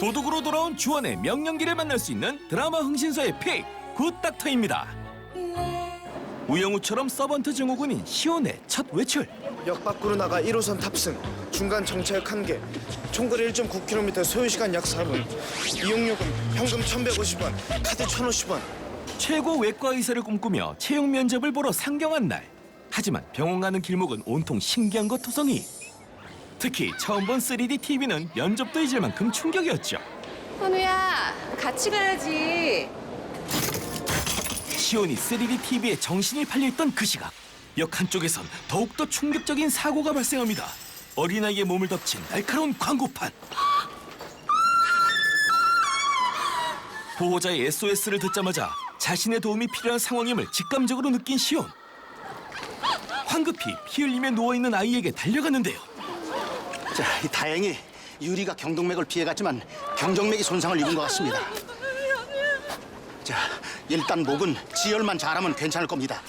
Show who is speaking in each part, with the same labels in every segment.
Speaker 1: 도둑으로 돌아온 주원의 명령기를 만날 수 있는 드라마 흥신소의 픽 굿닥터입니다. 우영우처럼 서번트 증후군인 시온의 첫 외출.
Speaker 2: 역 밖으로 나가 1호선 탑승. 중간 정차역 1개. 총거리 1.9km, 소요시간 약 4분. 이용요금 현금 1,150원, 카드 1,050원.
Speaker 1: 최고 외과 의사를 꿈꾸며 채용 면접을 보러 상경한 날. 하지만 병원 가는 길목은 온통 신기한 것 투성이. 특히 처음 본 3D TV는 면접도 잊을 만큼 충격이었죠.
Speaker 3: 현우야, 같이 가야지.
Speaker 1: 시온이 3D TV에 정신이 팔려있던 그 시각, 역 한쪽에선 더욱더 충격적인 사고가 발생합니다. 어린아이의 몸을 덮친 날카로운 광고판. 보호자의 SOS를 듣자마자 자신의 도움이 필요한 상황임을 직감적으로 느낀 시온. 황급히 피 흘리며 누워있는 아이에게 달려갔는데요.
Speaker 4: 자, 다행히 유리가 경동맥을 피해갔지만 경정맥이 손상을 입은 것 같습니다. 자, 일단 목은 지혈만 잘하면 괜찮을 겁니다.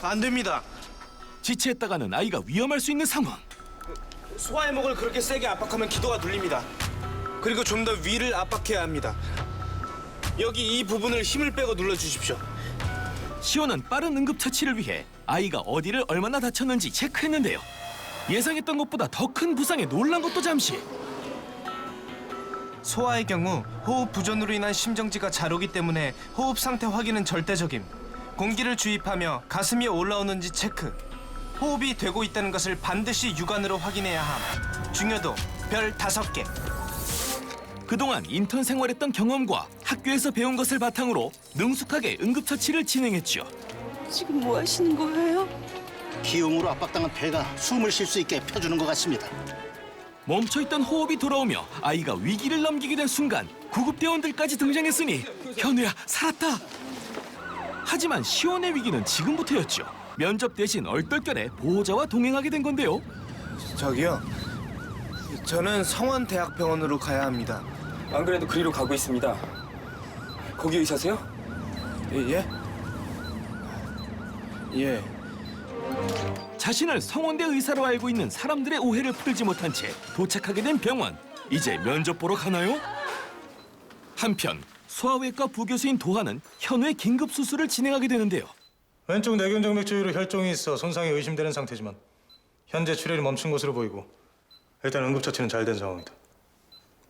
Speaker 2: 안 됩니다.
Speaker 1: 지체했다가는 아이가 위험할 수 있는 상황.
Speaker 2: 소아의 목을 그렇게 세게 압박하면 기도가 눌립니다. 그리고 좀 더 위를 압박해야 합니다. 여기 이 부분을 힘을 빼고 눌러주십시오.
Speaker 1: 시온은 빠른 응급처치를 위해 아이가 어디를 얼마나 다쳤는지 체크했는데요. 예상했던 것보다 더 큰 부상에 놀란 것도 잠시.
Speaker 5: 소아의 경우 호흡 부전으로 인한 심정지가 잘 오기 때문에 호흡 상태 확인은 절대적임. 공기를 주입하며 가슴이 올라오는지 체크. 호흡이 되고 있다는 것을 반드시 육안으로 확인해야 함. 중요도 별 5개.
Speaker 1: 그동안 인턴 생활했던 경험과 학교에서 배운 것을 바탕으로 능숙하게 응급처치를 진행했죠.
Speaker 3: 지금 뭐 하시는 거예요?
Speaker 4: 기용으로 압박당한 폐가 숨을 쉴 수 있게 펴주는 것 같습니다.
Speaker 1: 멈춰있던 호흡이 돌아오며 아이가 위기를 넘기게 된 순간 구급대원들까지 등장했으니 현우야 살았다. 하지만 시온의 위기는 지금부터였죠. 면접 대신 얼떨결에 보호자와 동행하게 된 건데요.
Speaker 2: 저기요. 저는 성원대학병원으로 가야 합니다.
Speaker 6: 안 그래도 그리로 가고 있습니다. 거기 의사세요?
Speaker 2: 예? 예.
Speaker 1: 자신을 성원대 의사로 알고 있는 사람들의 오해를 풀지 못한 채 도착하게 된 병원. 이제 면접 보러 가나요? 한편 소아외과 부교수인 도하는 현우의 긴급 수술을 진행하게 되는데요.
Speaker 7: 왼쪽 내경정맥 주위로 혈종이 있어 손상이 의심되는 상태지만 현재 출혈이 멈춘 것으로 보이고 일단 응급처치는 잘 된 상황이다.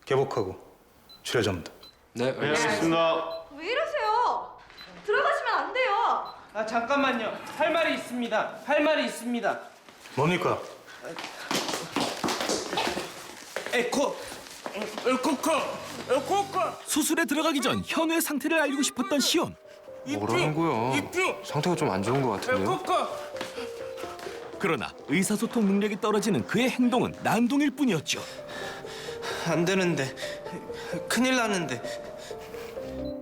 Speaker 7: 개복하고 출혈 접는다.
Speaker 6: 네, 알겠습니다.
Speaker 3: 왜 이러세요? 들어가시면 안 돼요.
Speaker 5: 아 잠깐만요. 할 말이 있습니다. 할 말이 있습니다.
Speaker 7: 뭡니까?
Speaker 5: 에코.
Speaker 1: 수술에 들어가기 전 현우의 상태를 알리고 싶었던 시온.
Speaker 6: 뭐라는 거야? 상태가 좀 안 좋은 것 같은데요?
Speaker 1: 그러나 의사소통 능력이 떨어지는 그의 행동은 난동일 뿐이었죠.
Speaker 5: 안 되는데. 큰일 나는데.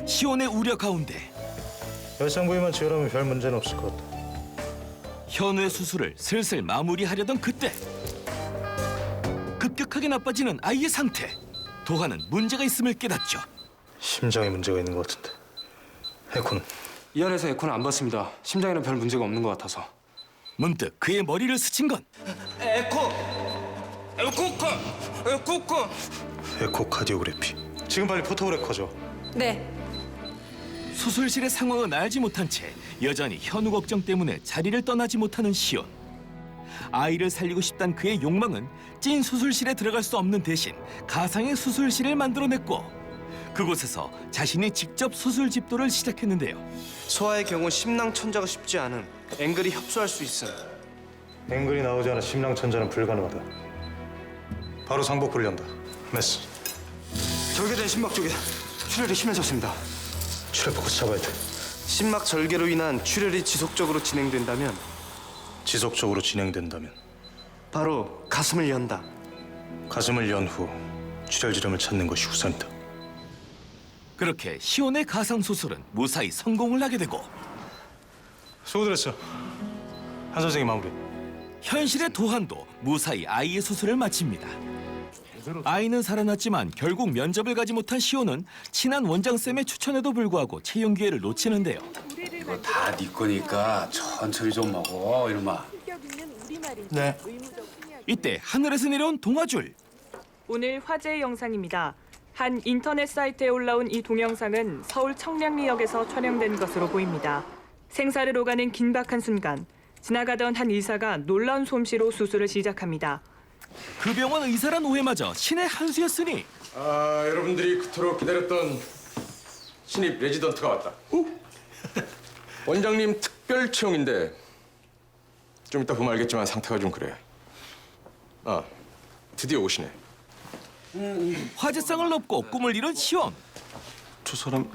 Speaker 1: 시온의 우려 가운데
Speaker 7: 열상 부위만 지혈하면 별 문제는 없을 것 같다.
Speaker 1: 현우의 수술을 슬슬 마무리하려던 그때 급격하게 나빠지는 아이의 상태. 도하는 문제가 있음을 깨닫죠.
Speaker 7: 심장에 문제가 있는 것 같은데. 에코는?
Speaker 6: 이 안에서 에코는 안 받습니다. 심장에는 별 문제가 없는 것 같아서.
Speaker 1: 문득 그의 머리를 스친 건
Speaker 7: 에코카디오그래피. 지금 빨리 포토그래프 가져.
Speaker 3: 네.
Speaker 1: 수술실의 상황은 알지 못한 채 여전히 현우 걱정 때문에 자리를 떠나지 못하는 시온. 아이를 살리고 싶단 그의 욕망은 찐 수술실에 들어갈 수 없는 대신 가상의 수술실을 만들어냈고 그곳에서 자신이 직접 수술 집도를 시작했는데요.
Speaker 5: 소아의 경우 심낭천자가 쉽지 않음. 앵글이 협소할 수 있음.
Speaker 7: 앵글이 나오지 않아 심낭천자는 불가능하다. 바로 상복부를 연다. 메스.
Speaker 4: 절개된 심막 쪽에 출혈이 심해졌습니다.
Speaker 7: 출혈 포커스 잡아야 돼.
Speaker 5: 심막 절개로 인한 출혈이 지속적으로 진행된다면
Speaker 7: 지속적으로 진행된다면
Speaker 5: 바로 가슴을 연다.
Speaker 7: 가슴을 연 후 출혈 지점을 찾는 것이 우선이다.
Speaker 1: 그렇게 시온의 가상 수술은 무사히 성공을 하게 되고
Speaker 7: 수고들 했어. 한 선생님 마무리.
Speaker 1: 현실의 도한도 무사히 아이의 수술을 마칩니다. 아이는 살아났지만 결국 면접을 가지 못한 시온은 친한 원장쌤의 추천에도 불구하고 채용 기회를 놓치는데요.
Speaker 8: 이거 다 네 거니까 천천히 좀 먹어, 이놈아.
Speaker 5: 네.
Speaker 1: 이때 하늘에서 내려온 동아줄.
Speaker 9: 오늘 화제의 영상입니다. 한 인터넷 사이트에 올라온 이 동영상은 서울 청량리역에서 촬영된 것으로 보입니다. 생사를 오가는 긴박한 순간, 지나가던 한 의사가 놀라운 솜씨로 수술을 시작합니다.
Speaker 1: 그 병원 의사란 오해마저 신의 한 수였으니
Speaker 10: 여러분들이 그토록 기다렸던 신입 레지던트가 왔다. 원장님 특별 채용인데 좀 이따 보면 알겠지만 상태가 좀 그래. 드디어 오시네.
Speaker 1: 화제성을 넘고 꿈을 이룬 시온.
Speaker 2: 저 사람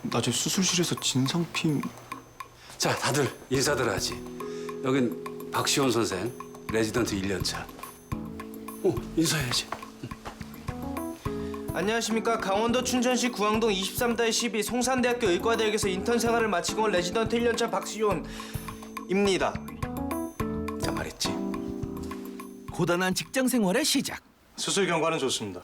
Speaker 2: 낮에 수술실에서 진상 피임.
Speaker 8: 자, 다들 인사들 하지. 여긴 박시원 선생, 레지던트 1년 차. 인사해야지.
Speaker 5: 안녕하십니까. 강원도 춘천시 구항동 23-12 송산대학교 의과대학에서 인턴 생활을 마치고 온 레지던트 1년차 박시온입니다.
Speaker 8: 자, 말했지.
Speaker 1: 고단한 직장 생활의 시작.
Speaker 7: 수술 경과는 좋습니다.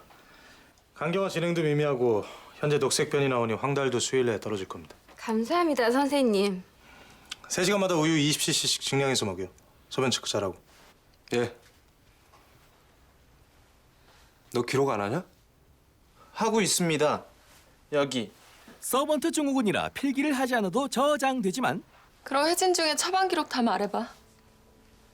Speaker 7: 간경화 진행도 미미하고 현재 녹색변이 나오니 황달도 수일 내에 떨어질 겁니다.
Speaker 3: 감사합니다, 선생님.
Speaker 7: 3시간마다 우유 20cc씩 증량해서 먹여. 소변 체크 잘하고.
Speaker 10: 예. 너 기록 안 하냐?
Speaker 5: 하고 있습니다. 여기.
Speaker 1: 서번트 증후군이라 필기를 하지 않아도 저장되지만
Speaker 3: 그럼 혜진 중에 처방 기록 다 말해봐.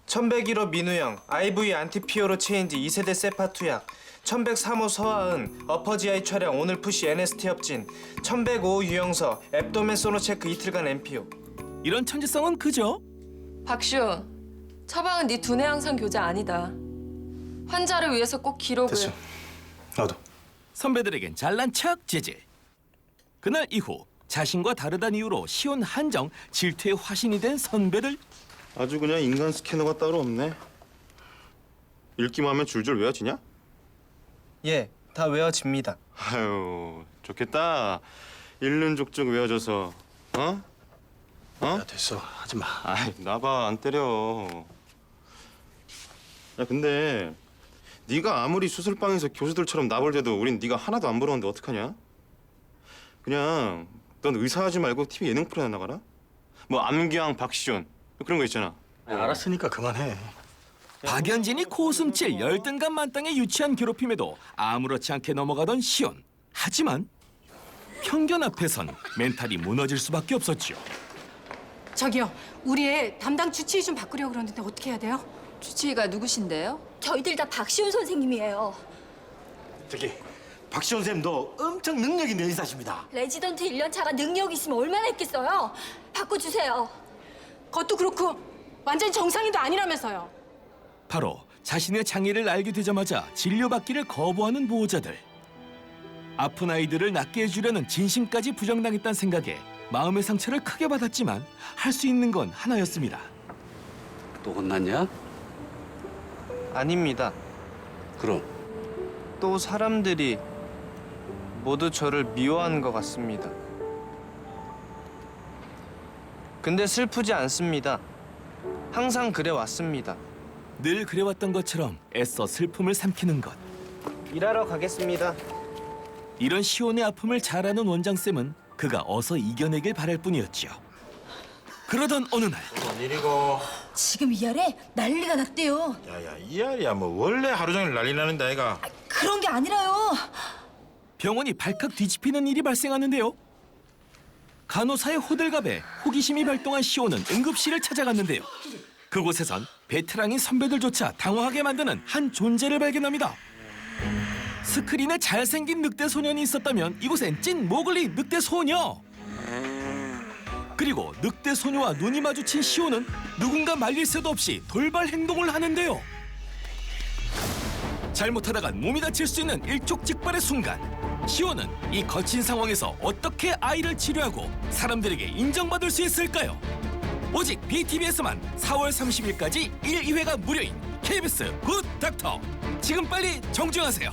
Speaker 5: 1101호 민우형, IV 안티피오로 체인지 2세대 세파투약, 1103호 서하은, 어퍼지아이 촬영, 오늘 푸시 NST 협진, 1105호 유영서, 앱도멘 소노 체크 이틀간 MPO.
Speaker 1: 이런 천재성은 그저
Speaker 3: 박시훈, 처방은 네 두뇌 항상 교재 아니다. 환자를 위해서 꼭 기록을.
Speaker 7: 됐어. 나도.
Speaker 1: 선배들에겐 잘난 척 재질. 그날 이후 자신과 다르다는 이유로 시온 한정 질투의 화신이 된 선배들.
Speaker 2: 아주 그냥 인간 스캐너가 따로 없네. 읽기만 하면 줄줄 외워지냐?
Speaker 5: 예, 다 외워집니다.
Speaker 2: 아유, 좋겠다. 읽는 족족 외워져서.
Speaker 4: 야, 됐어. 하지 마.
Speaker 2: 아이, 나봐, 안 때려. 야, 근데 네가 아무리 수술방에서 교수들처럼 나벌대도 우린 네가 하나도 안 부러운데 어떡하냐? 그냥 넌 의사하지 말고 TV 예능 프로나 나가라. 뭐 암기왕 박시온 그런 거 있잖아.
Speaker 4: 알았으니까 그만해.
Speaker 1: 박연진이 코웃음칠 열등감 만땅의 유치한 괴롭힘에도 아무렇지 않게 넘어가던 시온. 하지만 편견 앞에선 멘탈이 무너질 수밖에 없었죠.
Speaker 11: 저기요, 우리 애 담당 주치의 좀 바꾸려고 그러는데 어떻게 해야 돼요?
Speaker 3: 주치의가 누구신데요?
Speaker 11: 저희들 다 박시훈 선생님이에요.
Speaker 4: 저기 박시원 쌤, 너 엄청 능력 있는 의사십니다.
Speaker 11: 레지던트 1년 차가 능력 있으면 얼마나 했겠어요? 바꿔주세요. 그것도 그렇고 완전 정상인도 아니라면서요.
Speaker 1: 바로 자신의 장애를 알게 되자마자 진료받기를 거부하는 보호자들. 아픈 아이들을 낫게 해주려는 진심까지 부정당했다는 생각에 마음의 상처를 크게 받았지만 할 수 있는 건 하나였습니다.
Speaker 8: 또 혼났냐?
Speaker 5: 아닙니다.
Speaker 8: 그럼
Speaker 5: 또 사람들이 모두 저를 미워하는 것 같습니다. 근데 슬프지 않습니다. 항상 그래왔습니다.
Speaker 1: 늘 그래왔던 것처럼 애써 슬픔을 삼키는 것.
Speaker 5: 일하러 가겠습니다.
Speaker 1: 이런 시온의 아픔을 잘 아는 원장쌤은 그가 어서 이겨내길 바랄 뿐이었죠. 그러던 어느 날
Speaker 7: 일이고.
Speaker 11: 지금 이 아래 난리가 났대요.
Speaker 7: 야야, 이 알이야 뭐 원래 하루 종일 난리 나는데 아이가.
Speaker 11: 그런 게 아니라요.
Speaker 1: 병원이 발칵 뒤집히는 일이 발생하는데요. 간호사의 호들갑에 호기심이 발동한 시온은 응급실을 찾아갔는데요. 그곳에선 베테랑인 선배들조차 당황하게 만드는 한 존재를 발견합니다. 스크린에 잘생긴 늑대 소년이 있었다면 이곳엔 찐 모글리 늑대 소녀. 그리고 늑대 소녀와 눈이 마주친 시온은 누군가 말릴 새도 없이 돌발 행동을 하는데요. 잘못하다간 몸이 다칠 수 있는 일촉즉발의 순간, 시온은 이 거친 상황에서 어떻게 아이를 치료하고 사람들에게 인정받을 수 있을까요? 오직 BTV에서만 4월 30일까지 1, 2회가 무료인 KBS 굿 닥터. 지금 빨리 정주행하세요.